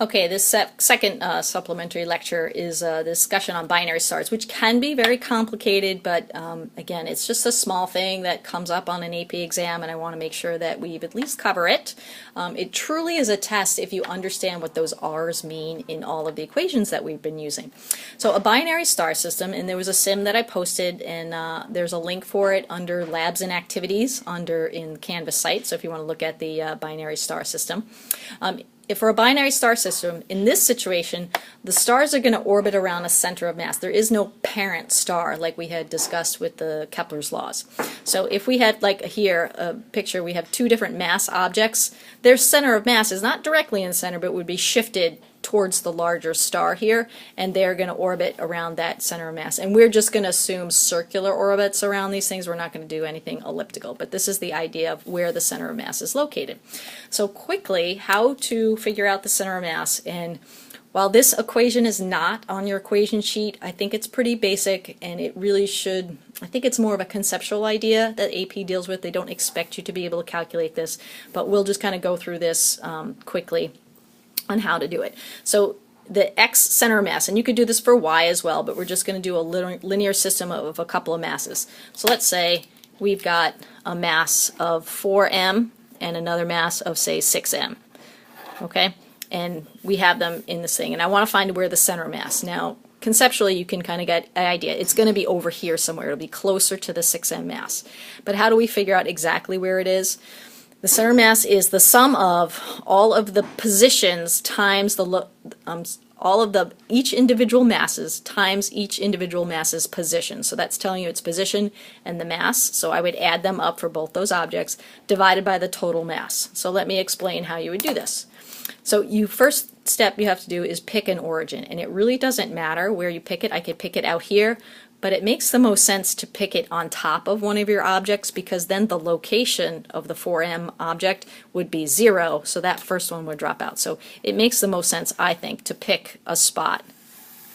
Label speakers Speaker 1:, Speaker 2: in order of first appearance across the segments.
Speaker 1: Okay, this second supplementary lecture is a discussion on binary stars, which can be very complicated, but again, it's just a small thing that comes up on an AP exam, and I want to make sure that we at least cover it. It truly is a test if you understand what those R's mean in all of the equations that we've been using. So a binary star system, and there was a sim that I posted, and there's a link for it under Labs and Activities in the Canvas site, so if you want to look at the binary star system. If for a binary star system, in this situation, the stars are going to orbit around a center of mass. There is no parent star like we had discussed with the Kepler's laws. So if we had, like here, a picture, we have two different mass objects, their center of mass is not directly in the center, but would be shifted towards the larger star here, and they're going to orbit around that center of mass. And we're just going to assume circular orbits around these things. We're not going to do anything elliptical, but this is the idea of where the center of mass is located. So quickly, how to figure out the center of mass. And while this equation is not on your equation sheet, I think it's pretty basic, and it really should, I think it's more of a conceptual idea that AP deals with. They don't expect you to be able to calculate this, but we'll just kind of go through this quickly on how to do it. So the X center of mass, and you could do this for Y as well, but we're just going to do a linear system of a couple of masses. So let's say we've got a mass of 4m and another mass of, say, 6m. Okay? And we have them in this thing, and I want to find where the center of mass. Now, conceptually, you can kind of get an idea. It's going to be over here somewhere. It'll be closer to the 6m mass. But how do we figure out exactly where it is? The center mass is the sum of all of the positions times each individual masses times each individual mass's position. So that's telling you its position and the mass. So I would add them up for both those objects divided by the total mass. So let me explain how you would do this. So first step you have to do is pick an origin, and it really doesn't matter where you pick it. I could pick it out here, but it makes the most sense to pick it on top of one of your objects, because then the location of the 4m object would be 0, so that first one would drop out. So it makes the most sense, I think, to pick a spot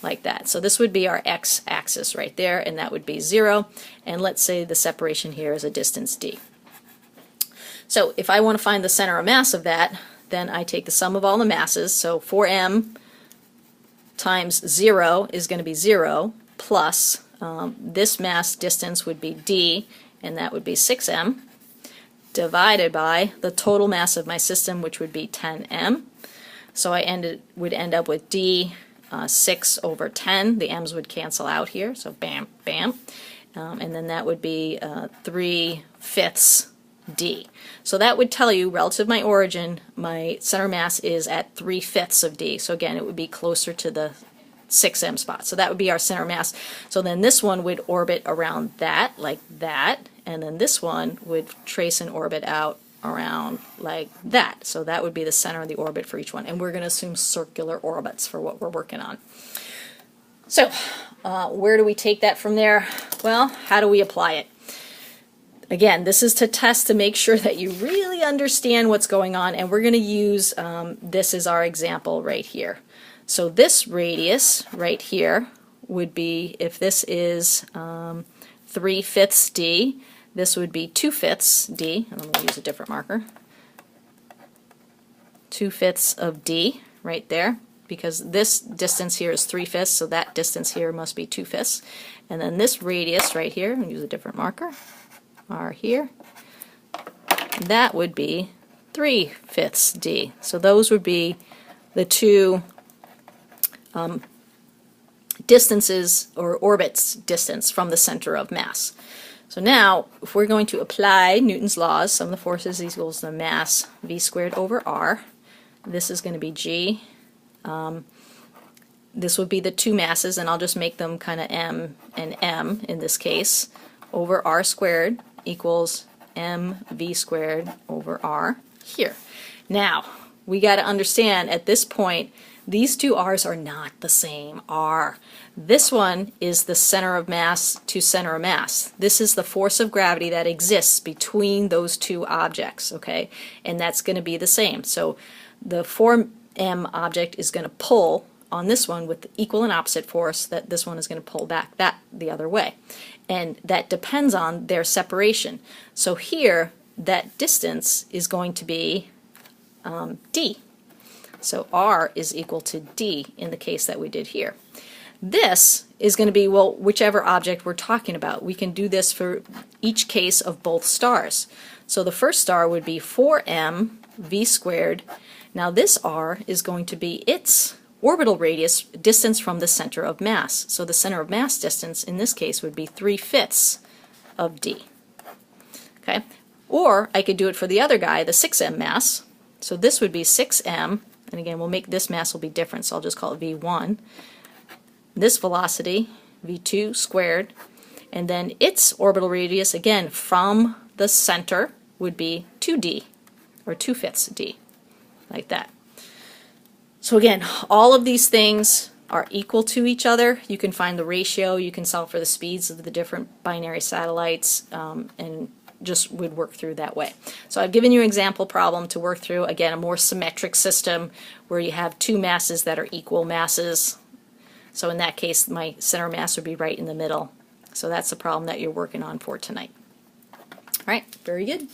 Speaker 1: like that. So this would be our x-axis right there, and that would be 0, and let's say the separation here is a distance d. So if I want to find the center of mass of that, then I take the sum of all the masses, so 4m times 0 is going to be 0, plus this mass distance would be d, and that would be 6m, divided by the total mass of my system, which would be 10m. So I would end up with d 6 over 10. The m's would cancel out here, so bam, bam. And then that would be 3/5 d. So that would tell you, relative to my origin, my center mass is at 3/5 of d. So again, it would be closer to the 6m spot. So that would be our center mass. So then this one would orbit around that, like that, and then this one would trace an orbit out around like that. So that would be the center of the orbit for each one. And we're going to assume circular orbits for what we're working on. So where do we take that from there? Well, how do we apply it? Again, this is to test to make sure that you really understand what's going on, and we're going to use this as our example right here. So this radius right here would be, if this is 3/5 d, this would be 2/5 d, and I'm going to use a different marker. 2/5 of d right there, because this distance here is 3/5, so that distance here must be 2/5. And then this radius right here, I'm going to use a different marker, r here, that would be 3/5 d. So those would be the two distances, or orbits distance, from the center of mass. So now, if we're going to apply Newton's laws, sum of the forces equals the mass v squared over r, this is going to be g. This would be the two masses, and I'll just make them kind of m and m in this case, over r squared equals mv squared over r here. Now, we got to understand at this point, these two r's are not the same r. This one is the center of mass to center of mass. This is the force of gravity that exists between those two objects, okay? And that's going to be the same. So the 4m object is going to pull on this one with the equal and opposite force that this one is going to pull back the other way. And that depends on their separation. So here, that distance is going to be d. So R is equal to D in the case that we did here. This is going to be, well, whichever object we're talking about. We can do this for each case of both stars. So the first star would be 4m v squared. Now this R is going to be its orbital radius, distance from the center of mass. So the center of mass distance in this case would be 3/5 of D. Okay? Or I could do it for the other guy, the 6m mass. So this would be 6m, and again we'll make this mass will be different, so I'll just call it v1. This velocity, v2 squared, and then its orbital radius, again from the center, would be 2d, or 2/5 d, like that. So again, all of these things are equal to each other. You can find the ratio, you can solve for the speeds of the different binary satellites, and just would work through that way. So I've given you an example problem to work through, again, a more symmetric system where you have two masses that are equal masses. So in that case, my center mass would be right in the middle. So that's the problem that you're working on for tonight. All right, very good.